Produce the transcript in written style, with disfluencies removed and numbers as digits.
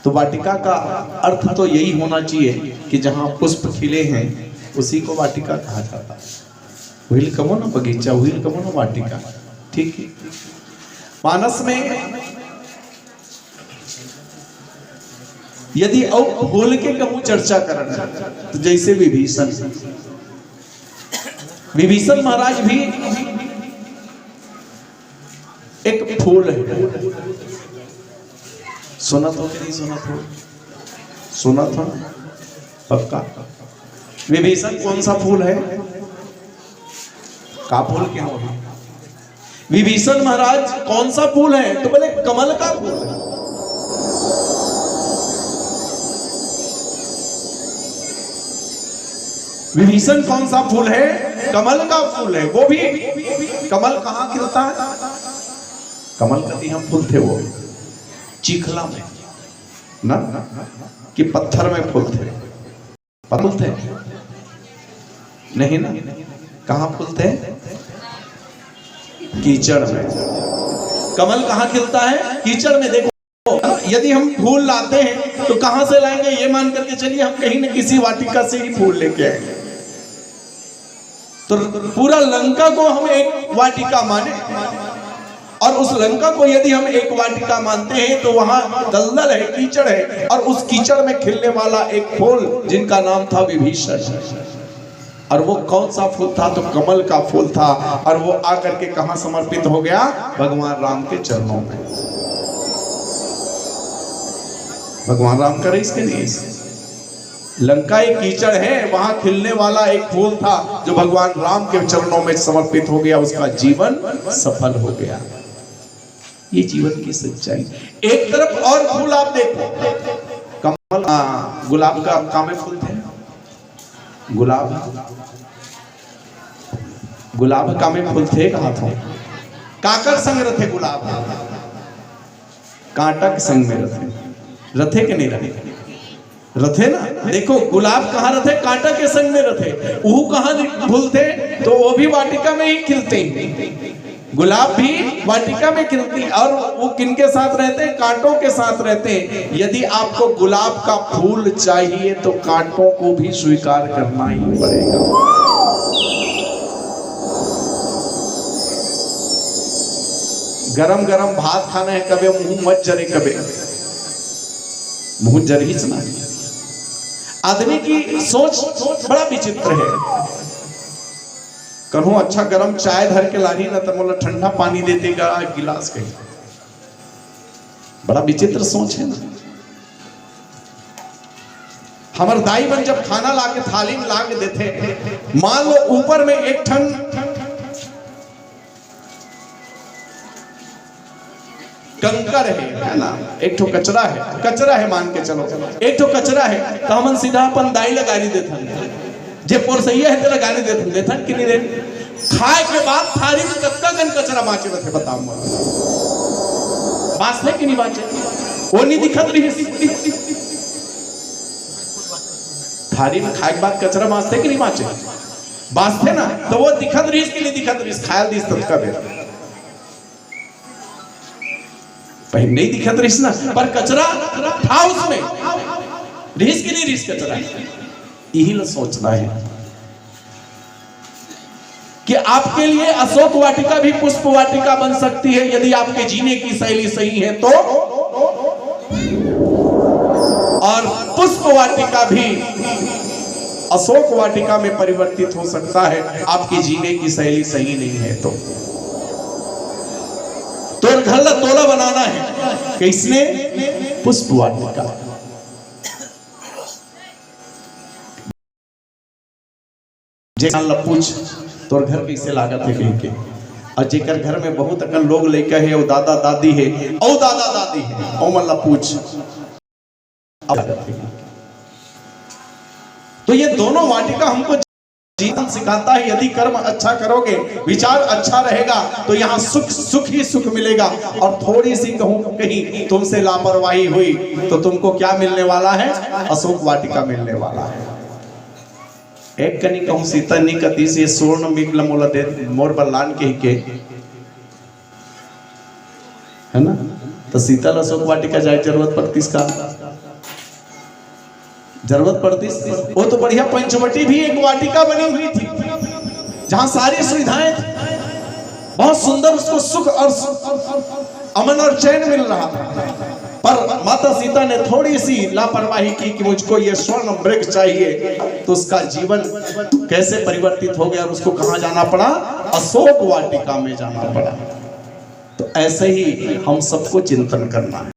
तो वाटिका का अर्थ तो यही होना चाहिए कि जहाँ पुष्प खिले हैं उसी को वाटिका कहा जाता है। व्हील कमो ना बगीचा, व्हील कमो ना वाटिका। ठीक है। मानस में यदि और बोल के कहूं चर्चा करना तो जैसे विभीषण महाराज भी एक फूल है। सुना था कि नहीं सुना था? सुना था पक्का। विभीषण कौन सा फूल है? का फूल क्या हो? विभीषण महाराज कौन सा फूल है? तो बोले कमल का फूल है। विभीषण कौन सा फूल है? कमल का फूल है। वो भी कमल कहाँ खिलता है? कमल कभी हम फूल थे वो चिखला में ना कि पत्थर में फूल थे? फूल थे नहीं ना। कहाँ फूल थे? कीचड़ में। कमल कहाँ खिलता है? कीचड़ में। देखो यदि हम फूल लाते हैं तो कहां से लाएंगे? ये मान करके चलिए हम कहीं न किसी वाटिका से ही फूल लेके आएंगे। तो पूरा लंका को हम एक वाटिका माने और उस लंका को यदि हम एक वाटिका मानते हैं तो वहां दलदल है, कीचड़ है और उस कीचड़ में खिलने वाला एक फूल जिनका नाम था विभीषण। और वो कौन सा फूल था? तो कमल का फूल था। और वो आकर के कहां समर्पित हो गया? भगवान राम के चरणों में। भगवान राम करे इसके लिए लंका एक कीचड़ है, वहां खिलने वाला एक फूल था जो भगवान राम के चरणों में समर्पित हो गया। उसका जीवन सफल हो गया। ये जीवन की सच्चाई। एक तरफ और फूल आप देखो, कमल, गुलाब का कामे फूल थे। गुलाब कामे फूल थे। कहा था? काकर संग रथे गुलाब, कांटा के संग में रथे के नहीं रथे? रथे ना। देखो गुलाब कहाँ रथे? कांटा के संग में रथे। वो कहाँ फूल थे? तो वो भी वाटिका में ही खिलते हैं। गुलाब भी वाटिका में खिलती है। और वो किनके साथ रहते हैं? कांटों के साथ रहते हैं। यदि आपको गुलाब का फूल चाहिए तो कांटों को भी स्वीकार करना ही पड़ेगा। गरम गरम भात खाना है, कभी मुंह मत जरे, कभी मुंह जर ही सुना। आदमी की सोच बड़ा विचित्र है। कहूं अच्छा गरम चाय धर के लाही ना तो बोला ठंडा पानी दे देगा गिलास कहीं। बड़ा विचित्र सोच है ना। हमारे दाई बन जब खाना लाके थाली में लाके देते, मान लो ऊपर में एक ठन कंकर है ना, एक ठो कचरा है मान के चलो, एक ठो कचरा है तो हम सीधा अपन दाई लगानी देथन। जे पोरसैया है तेरा गाली देथन कि नहीं देन? खाए के बाद थाली में कत्ता गन कचरा बाचे बथे बताओ। बांचने कि नहीं बाचे? वो नहीं दिखत रही थाली में खाए के बाद कचरा बांचते कि नहीं बाचे? बांचते ना। तो वो दिखत रही कि नहीं दिखत रही? खायल दिस तब का बेर नहीं दिखत रही ना, पर कचरा था उसमें। रिस की नहीं रिस कचरा। यही सोचना है कि आपके लिए अशोक वाटिका भी पुष्प वाटिका बन सकती है यदि आपके जीने की शैली सही है तो। और पुष्प वाटिका भी अशोक वाटिका में परिवर्तित हो सकता है आपकी जीने की शैली सही नहीं है तो। घर तोला बनाना है किसने? पुष्प वाटिका। पूछ तोर घर कैसे लागत है कहीं के? और जेकर घर में बहुत अकन लोग लेकर है, वो दादा दादी है, ओ दादा दादी है, ओ मल्ला पूछ। तो ये दोनों वाटिका हमको जीवन सिखाता है। यदि कर्म अच्छा करोगे, विचार अच्छा रहेगा तो यहाँ सुख ही सुख मिलेगा। और थोड़ी सी कहूं कहीं तुमसे लापरवाही हुई तो तुमको क्या मिलने वाला है? अशोक वाटिका मिलने वाला है। एक कनी कहूं सीता निकती से स्वर्ण मिगल मोला दे मोर बल्लान के है ना। तो सीता अशोक वाटिका जाए जरूरत पड़ती इसका जरूरत पड़ती। वो तो बढ़िया पंचवटी भी एक वाटिका बनी हुई थी जहां सारी सुविधाएं थी, बहुत सुंदर, उसको सुख और अमन और चैन मिल रहा था। पर माता सीता ने थोड़ी सी लापरवाही की कि मुझको ये स्वर्ण मृग चाहिए, तो उसका जीवन कैसे परिवर्तित हो गया और उसको कहां जाना पड़ा? अशोक वाटिका में जाना पड़ा। तो ऐसे ही हम सबको चिंतन करना है।